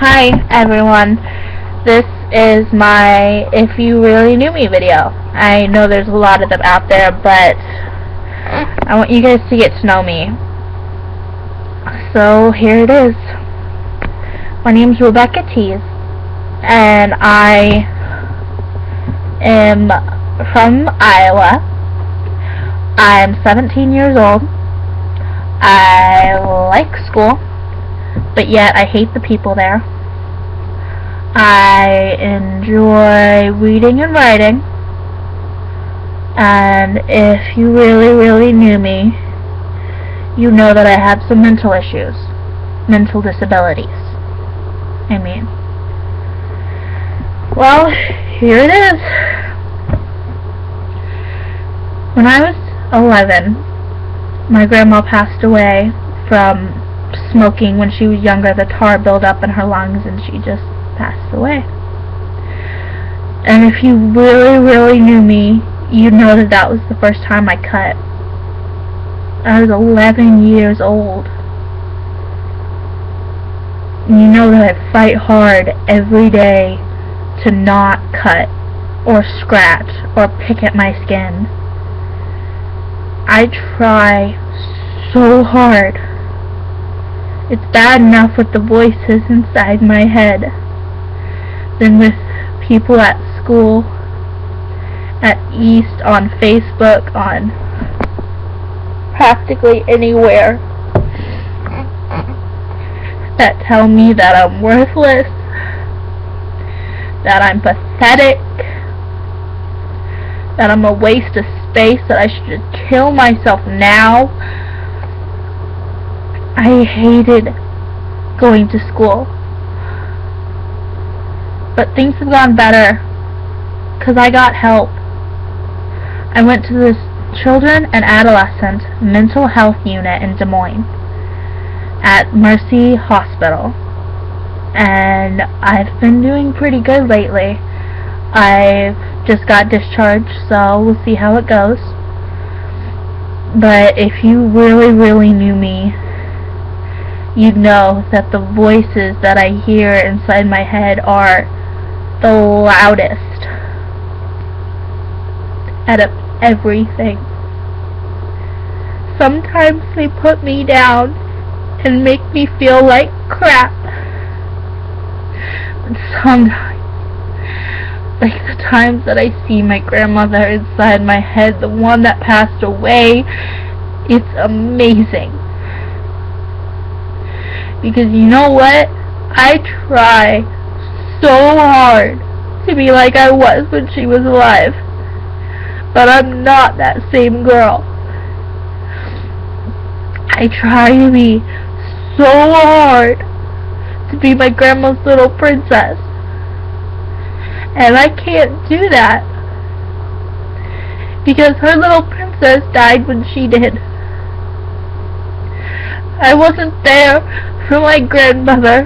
Hi everyone, this is my If You Really Knew Me video. I know there's a lot of them out there, but I want you guys to get to know me. So here it is. My name's Rebecca Tees, and I am from Iowa. I'm 17 years old. I like school, but yet I hate the people there. I enjoy reading and writing, and if you really knew me, you know that I have some mental issues, mental disabilities, I mean. Well, here it is. When I was 11, my grandma passed away from smoking when she was younger. The tar built up in her lungs and she just passed away. And if you really knew me, you'd know that that was the first time I cut. I was 11 years old. And you know that I fight hard every day to not cut or scratch or pick at my skin. I try so hard. It's bad enough with the voices inside my head than with people at school, at East, on Facebook, on practically anywhere that tell me that I'm worthless, that I'm pathetic, that I'm a waste of space, that I should just kill myself now. I hated going to school. But things have gone better because I got help. I went to this Children and Adolescent Mental Health Unit in Des Moines at Mercy Hospital. And I've been doing pretty good lately. I've just got discharged, so we'll see how it goes. But if you really knew me, you'd know that the voices that I hear inside my head are the loudest out of everything. Sometimes they put me down and make me feel like crap. But sometimes, like the times that I see my grandmother inside my head, the one that passed away, it's amazing. Because you know what? I try so hard to be like I was when she was alive. But I'm not that same girl. I try to be so hard to be my grandma's little princess. And I can't do that because her little princess died when she did. I wasn't there for my grandmother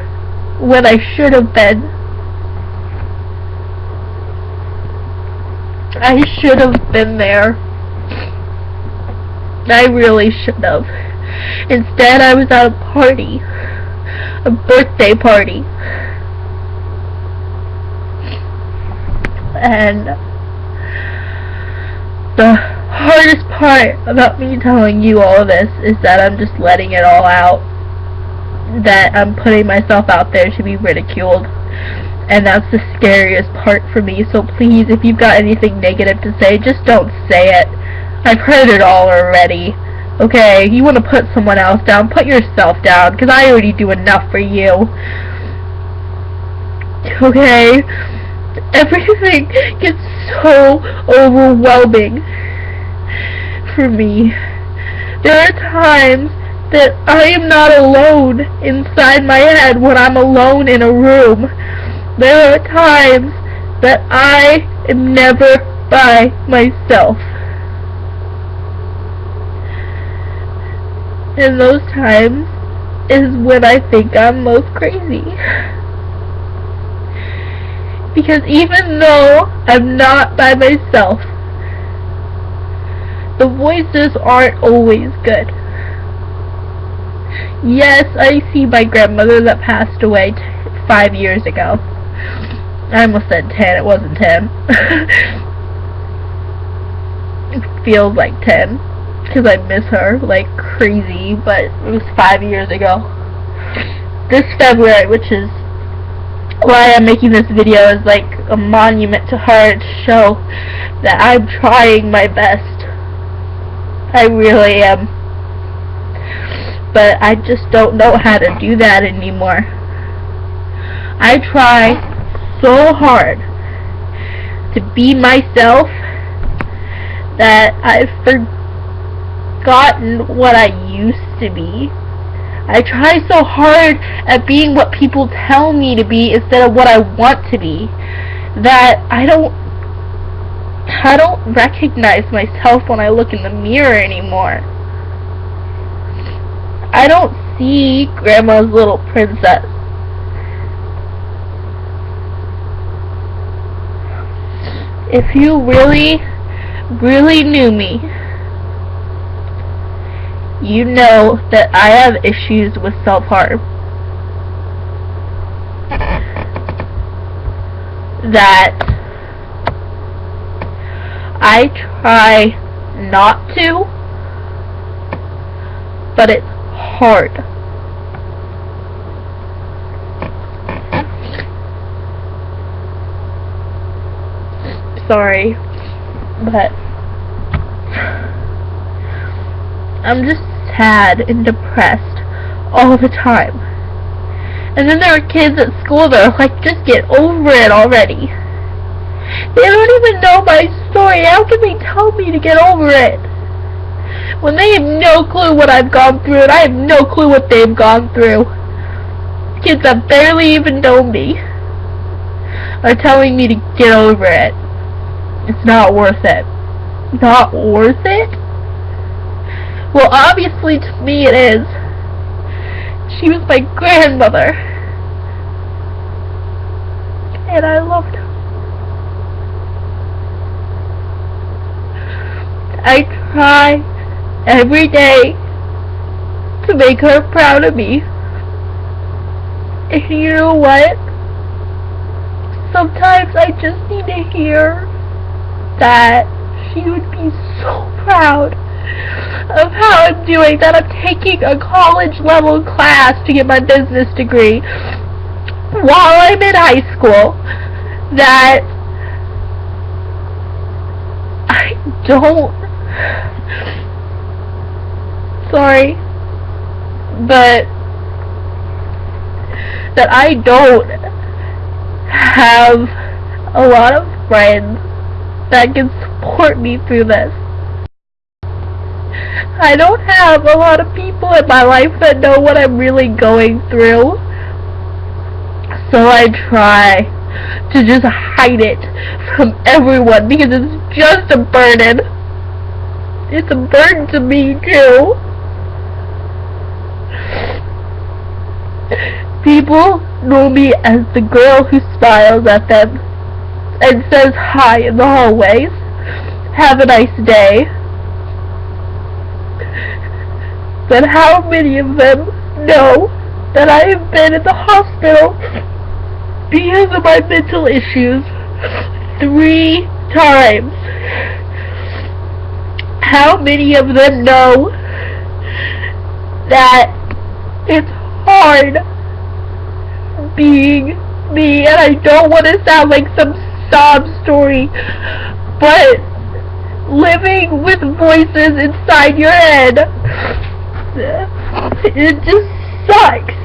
when I should have been. I should have been there. I really should have. Instead, I was at a party, a birthday party. And the hardest part about me telling you all of this is that I'm just letting it all out. That I'm putting myself out there to be ridiculed. And that's the scariest part for me. So please, if you've got anything negative to say, just don't say it. I've heard it all already. Okay, you want to put someone else down, put yourself down, because I already do enough for you. Okay? Everything gets so overwhelming for me. There are times that I am not alone inside my head when I'm alone in a room. There are times that I am never by myself. And those times is when I think I'm most crazy. Because even though I'm not by myself, the voices aren't always good. Yes, I see my grandmother that passed away 5 years ago. I almost said 10, it wasn't 10. It feels like 10, because I miss her like crazy, but it was 5 years ago. This February, which is why I'm making this video, is like a monument to her to show that I'm trying my best. I really am. But I just don't know how to do that anymore. I try so hard to be myself that I've forgotten what I used to be. I try so hard at being what people tell me to be instead of what I want to be, that I don't recognize myself when I look in the mirror anymore. I don't see Grandma's little princess. If you really, really knew me, you know that I have issues with self-harm. That I try not to, but it's hard. Sorry, but I'm just sad and depressed all the time. And then there are kids at school that are like, just get over it already. They don't even know my story. How can they tell me to get over it? When they have no clue what I've gone through, and I have no clue what they've gone through. Kids that barely even know me are telling me to get over it. It's not worth it. Not worth it? Well, obviously to me it is. She was my grandmother. And I loved her. I try every day to make her proud of me. And you know what? Sometimes I just need to hear that she would be so proud of how I'm doing, that I'm taking a college level class to get my business degree while I'm in high school, that I don't, sorry, but that I don't have a lot of friends that can support me through this. I don't have a lot of people in my life that know what I'm really going through. So I try to just hide it from everyone because it's just a burden. It's a burden to me too. People know me as the girl who smiles at them and says hi in the hallways. Have a nice day. But how many of them know that I have been in the hospital because of my mental issues 3 times? How many of them know that it's hard being me? And I don't want to sound like some sob story, but living with voices inside your head, it just sucks.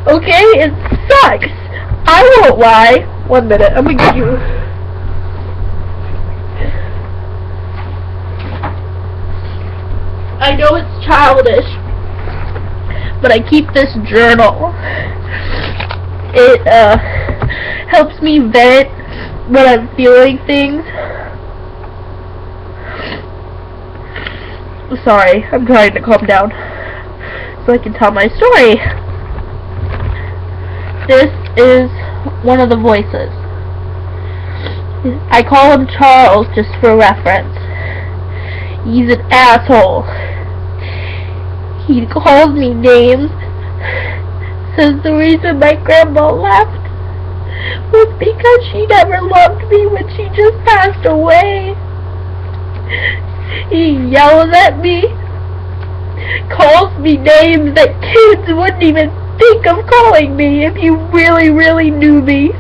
Okay? It sucks. I won't lie. 1 minute. I'm gonna get you. I know it's childish, but I keep this journal. It helps me vent when I'm feeling things. Sorry, I'm trying to calm down so I can tell my story. This is one of the voices. I call him Charles just for reference. He's an asshole. He calls me names. Says the reason my grandma left was because she never loved me when she just passed away. He yells at me, calls me names that kids wouldn't even think of calling me if you really, really knew me.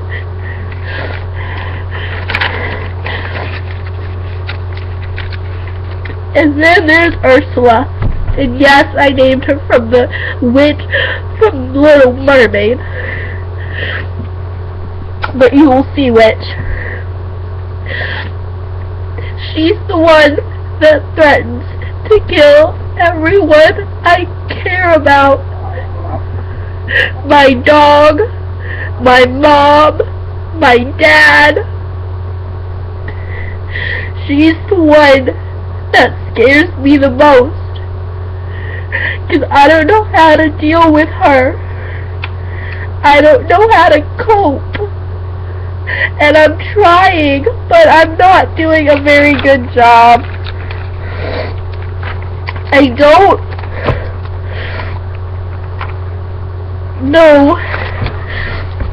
And then there's Ursula. And yes, I named her from the witch from Little Mermaid. But you will see which. She's the one that threatens to kill everyone I care about. My dog, my mom, my dad. She's the one that scares me the most. 'Cause I don't know how to deal with her. I don't know how to cope. And I'm trying, but I'm not doing a very good job. I don't know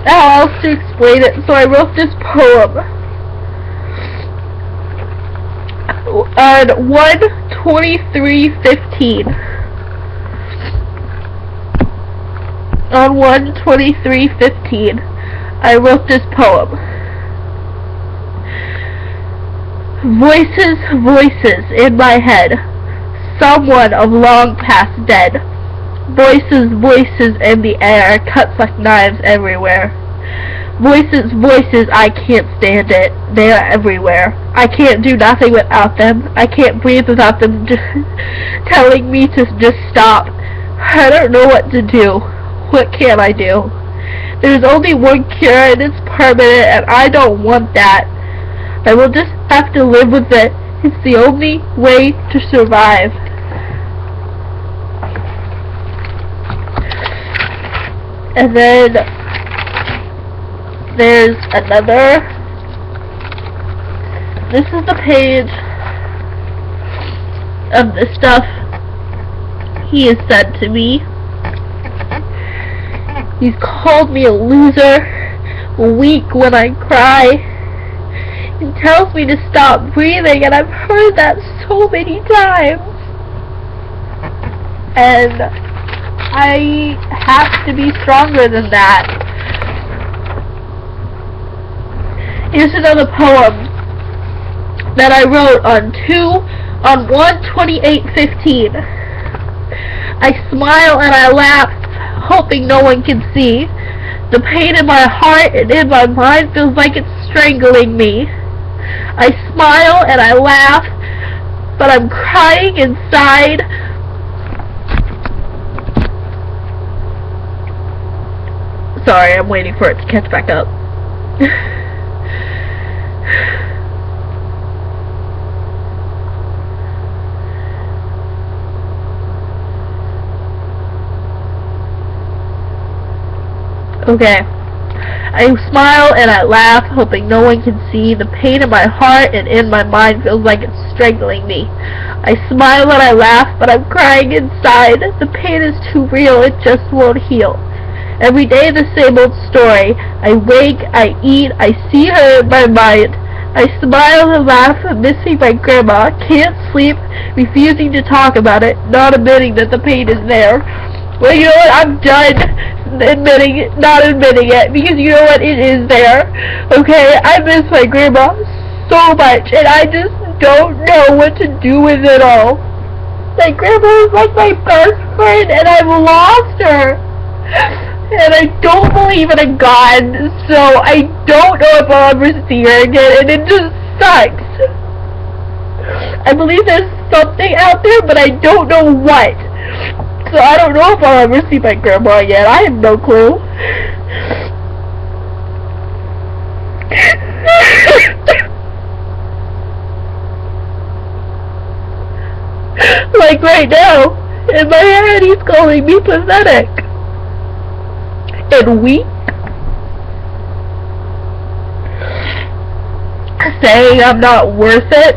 how else to explain it, so I wrote this poem on 1/23/15. On 1/23/15, I wrote this poem. Voices, voices in my head, someone of long past dead. Voices, voices in the air, cuts like knives everywhere. Voices, voices, I can't stand it. They are everywhere. I can't do nothing without them. I can't breathe without them telling me to just stop. I don't know what to do. What can I do? There's only one cure and it's permanent, and I don't want that. I will just have to live with it. It's the only way to survive. And then there's another. This is the page of the stuff he has said to me. He's called me a loser, weak when I cry. He tells me to stop breathing, and I've heard that so many times. And I have to be stronger than that. Here's another poem that I wrote on 1/28/15. I smile and I laugh, hoping no one can see. The pain in my heart and in my mind feels like it's strangling me. I smile and I laugh, but I'm crying inside. Sorry, I'm waiting for it to catch back up. Okay. I smile and I laugh, hoping no one can see. The pain in my heart and in my mind feels like it's strangling me. I smile and I laugh, but I'm crying inside. The pain is too real, it just won't heal. Every day the same old story. I wake, I eat, I see her in my mind. I smile and laugh, missing my grandma, can't sleep, refusing to talk about it, not admitting that the pain is there. Well, you know what, I'm done not admitting it, because you know what, it is there. Okay, I miss my grandma so much, and I just don't know what to do with it all. My grandma is like my best friend, and I've lost her. And I don't believe in a God, so I don't know if I'll ever see her again, and it just sucks. I believe there's something out there, but I don't know what. So I don't know if I'll ever see my grandma again. I have no clue. Like right now, in my head he's calling me pathetic and weak, saying I'm not worth it.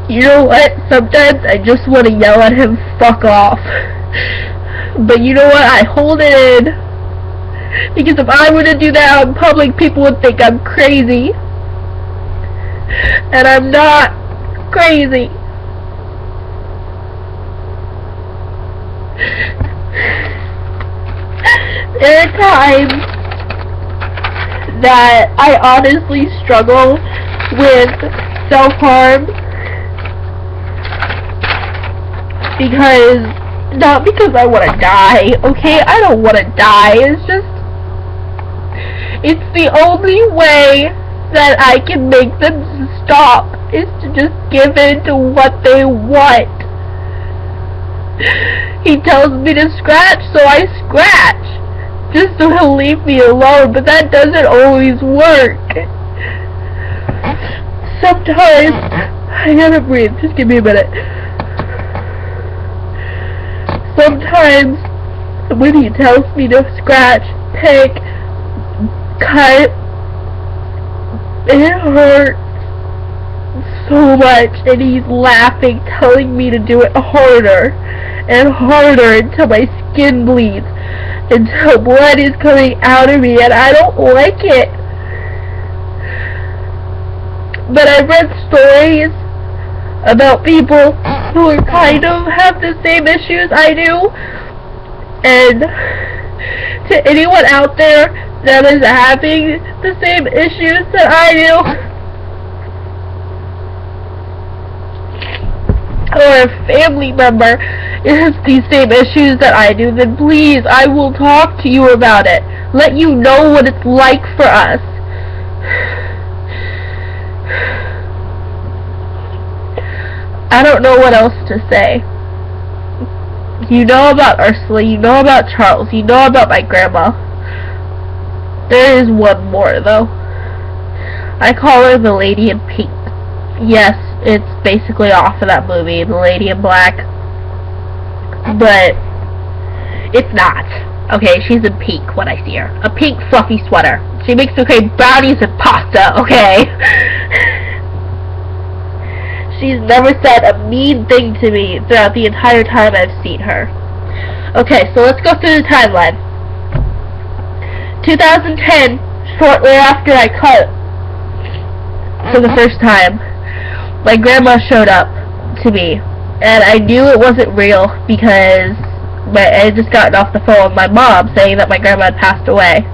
You know what, sometimes I just want to yell at him, fuck off. But you know what, I hold it in Because if I were to do that out in public, people would think I'm crazy. And I'm not crazy. There are times that I honestly struggle with self-harm not because I want to die, okay? I don't want to die. It's the only way that I can make them stop is to just give in to what they want. He tells me to scratch, so I scratch, just so he'll leave me alone, but that doesn't always work. Sometimes, I gotta breathe, just give me a minute. Sometimes, when he tells me to scratch, pick, cut, it hurts so much, and he's laughing, telling me to do it harder and harder until my skin bleeds, until blood is coming out of me, and I don't like it. But I've read stories about people who are kind of have the same issues I do, and to anyone out there that is having the same issues that I do, or a family member has these same issues that I do, then please, I will talk to you about it. Let you know what it's like for us. I don't know what else to say. You know about Ursula, you know about Charles, you know about my grandma. There is one more, though. I call her the Lady in Pink. Yes, it's basically off of that movie, The Lady in Black. But it's not. Okay, she's in pink when I see her. A pink fluffy sweater. She makes me crave brownies and pasta, okay? She's never said a mean thing to me throughout the entire time I've seen her. Okay, so let's go through the timeline. 2010, shortly after I cut for the first time, my grandma showed up to me, and I knew it wasn't real because I had just gotten off the phone with my mom saying that my grandma had passed away.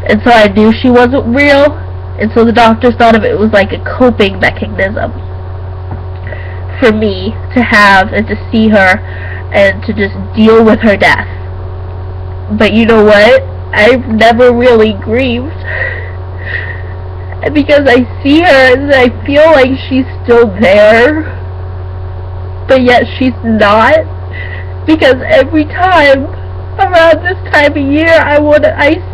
And so I knew she wasn't real, and so the doctors thought of it was like a coping mechanism for me to have and to see her and to just deal with her death. But you know what? I've never really grieved. Because I see her and I feel like she's still there, but yet she's not. Because every time around this time of year I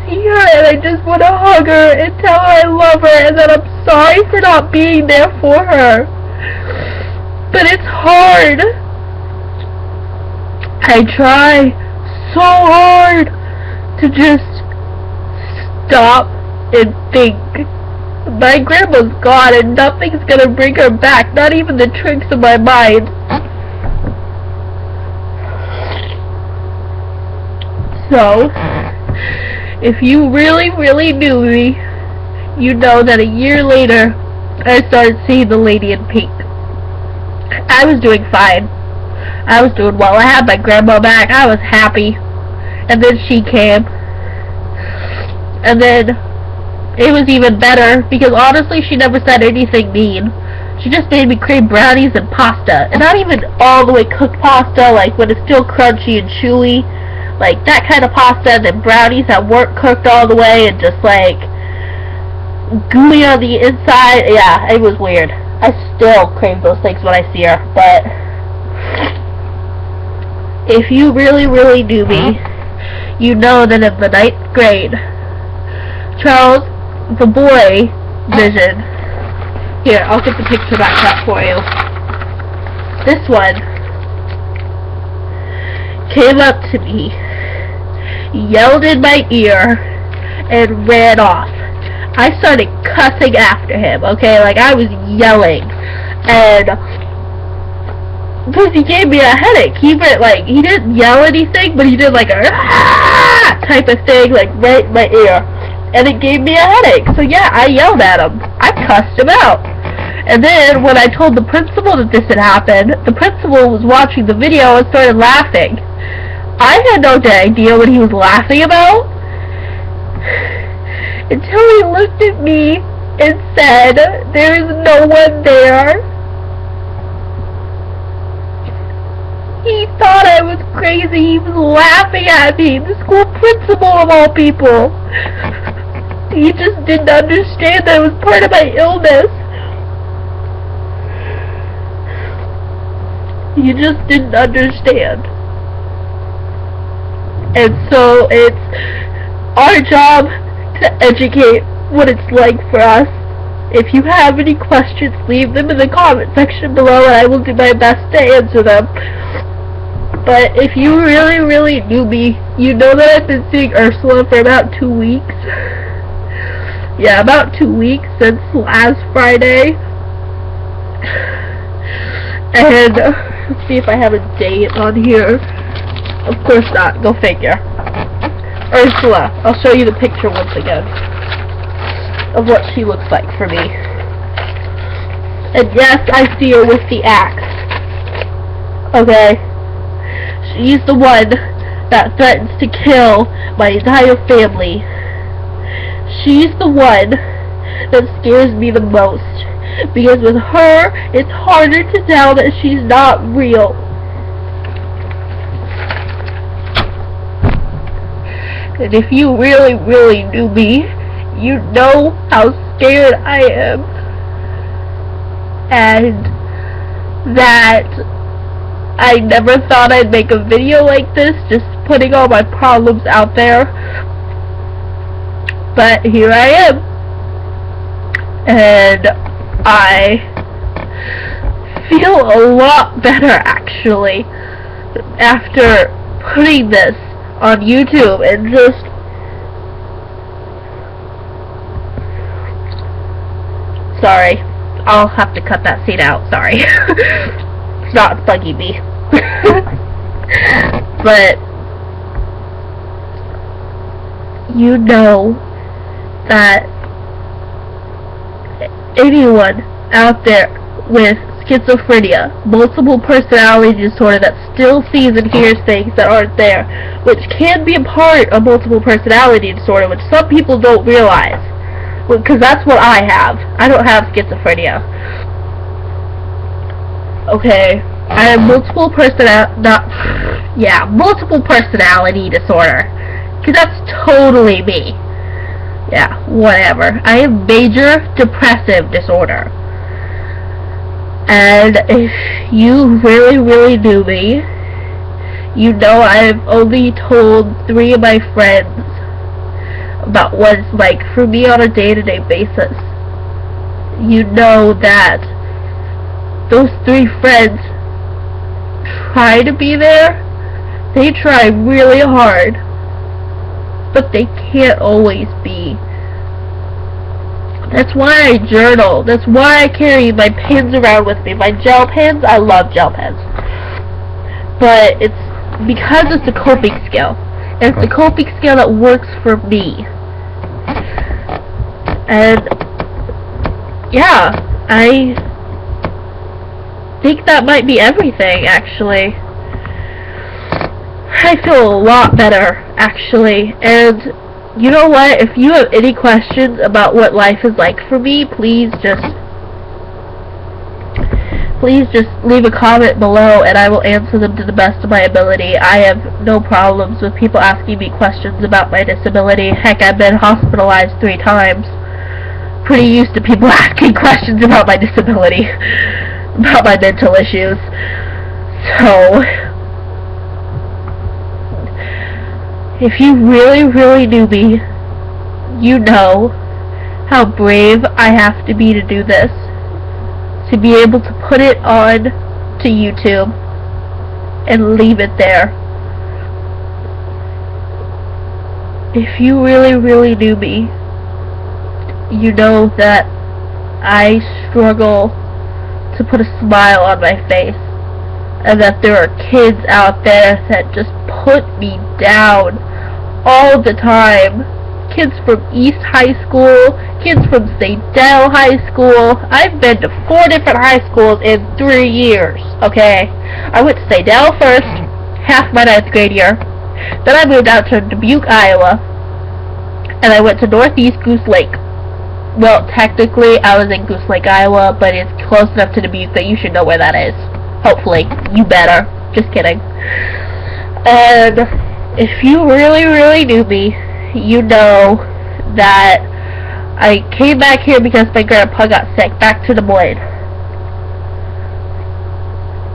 see her and I just want to hug her and tell her I love her and that I'm sorry for not being there for her. But it's hard. I try so hard to just stop and think. My grandma's gone and nothing's gonna bring her back, not even the tricks of my mind. So, if you really, really knew me, you know that a year later, I started seeing the Lady in Pink. I was doing fine. I was doing well. I had my grandma back. I was happy. And then she came. And then it was even better because honestly she never said anything mean. She just made me crave brownies and pasta. And not even all the way cooked pasta, like when it's still crunchy and chewy. Like that kind of pasta, and then brownies that weren't cooked all the way and just like gooey on the inside. Yeah, it was weird. I still crave those things when I see her. But if you really, really knew me, you know that in the 9th grade, Charles, the boy, Vision. Here, I'll get the picture back up for you. This one came up to me, yelled in my ear, and ran off. I started cussing after him, okay? Like, I was yelling. And Because he gave me a headache. He didn't yell anything, but he did like a type of thing, like right in my ear. And it gave me a headache. So yeah, I yelled at him. I cussed him out. And then when I told the principal that this had happened, the principal was watching the video and started laughing. I had no idea what he was laughing about until he looked at me and said, "There is no one there." He thought I was crazy. He was laughing at me. The school principal of all people. He just didn't understand that it was part of my illness. He just didn't understand. And so it's our job to educate what it's like for us. If you have any questions, leave them in the comment section below and I will do my best to answer them. But if you really, really knew me, you know that I've been seeing Ursula for about 2 weeks. Yeah, about 2 weeks since last Friday. And let's see if I have a date on here. Of course not. Go figure. Ursula. I'll show you the picture once again of what she looks like for me. And yes, I see her with the axe. Okay? She's the one that threatens to kill my entire family. She's the one that scares me the most. Because with her, it's harder to tell that she's not real. And if you really, really knew me, you know how scared I am. And that I never thought I'd make a video like this, just putting all my problems out there. But here I am. And I feel a lot better, actually, after putting this on YouTube and just sorry, I'll have to cut that scene out, sorry. It's not bugging me. But you know that anyone out there with schizophrenia, multiple personality disorder, that still sees and hears things that aren't there, which can be a part of multiple personality disorder, which some people don't realize, because that's what I have. I don't have schizophrenia. Okay, I have multiple personality disorder, because that's totally me. Yeah, whatever. I have major depressive disorder. And if you really, really knew me, you know I've only told 3 of my friends about what it's like for me on a day-to-day basis. You know that those 3 friends try to be there. They try really hard, but they can't always be. That's why I journal. That's why I carry my pens around with me. My gel pens, I love gel pens. But it's because it's a coping skill. And it's a coping skill that works for me. And yeah, I think that might be everything, actually. I feel a lot better, actually. And you know what? If you have any questions about what life is like for me, please just leave a comment below and I will answer them to the best of my ability. I have no problems with people asking me questions about my disability. Heck, I've been hospitalized 3 times. Pretty used to people asking questions about my disability, about my mental issues. So if you really, really knew me, you know how brave I have to be do this. To be able to put it on to YouTube and leave it there. If you really, really knew me, you know that I struggle to put a smile on my face and that there are kids out there that just put me down all the time. Kids from East High School, kids from Sadell High School. I've been to 4 different high schools in 3 years, okay? I went to Sadell first, half my 9th grade year. Then I moved out to Dubuque, Iowa, and I went to Northeast Goose Lake. Well, technically, I was in Goose Lake, Iowa, but it's close enough to Dubuque that you should know where that is. Hopefully. You better. Just kidding. And if you really, really knew me, you know that I came back here because my grandpa got sick, back to Des Moines.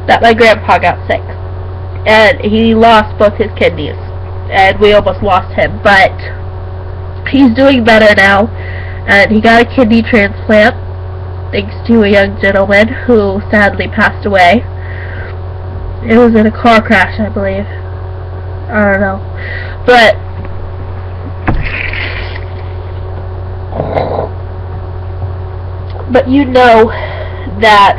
That my grandpa got sick. And he lost both his kidneys. And we almost lost him. But he's doing better now. And he got a kidney transplant, thanks to a young gentleman who sadly passed away. It was in a car crash, I believe. I don't know. But you know that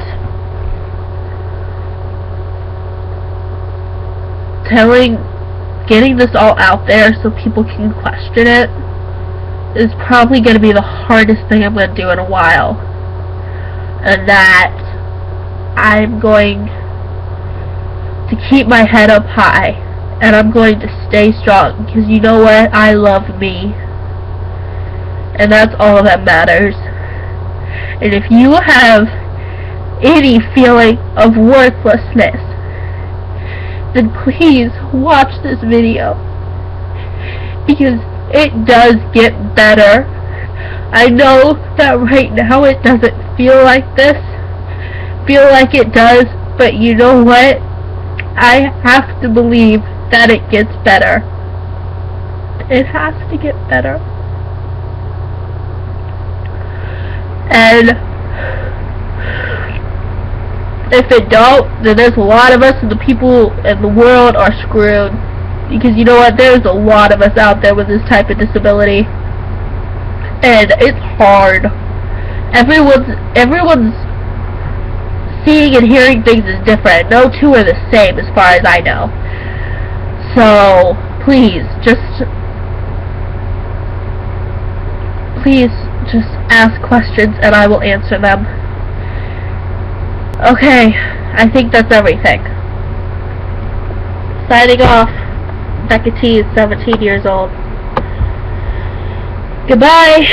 getting this all out there so people can question it is probably going to be the hardest thing I'm going to do in a while. And that I'm going to keep my head up high. And I'm going to stay strong. Because you know what? I love me. And that's all that matters. And if you have any feeling of worthlessness, then please watch this video. Because it does get better. I know that right now it doesn't feel like it does, but you know what? I have to believe that it gets better. It has to get better. And if it don't, then there's a lot of us, and the people in the world are screwed. Because you know what, there's a lot of us out there with this type of disability. And it's hard. Everyone's seeing and hearing things is different. No two are the same as far as I know. So, please just ask questions and I will answer them. Okay, I think that's everything. Signing off. Becca T is 17 years old. Goodbye.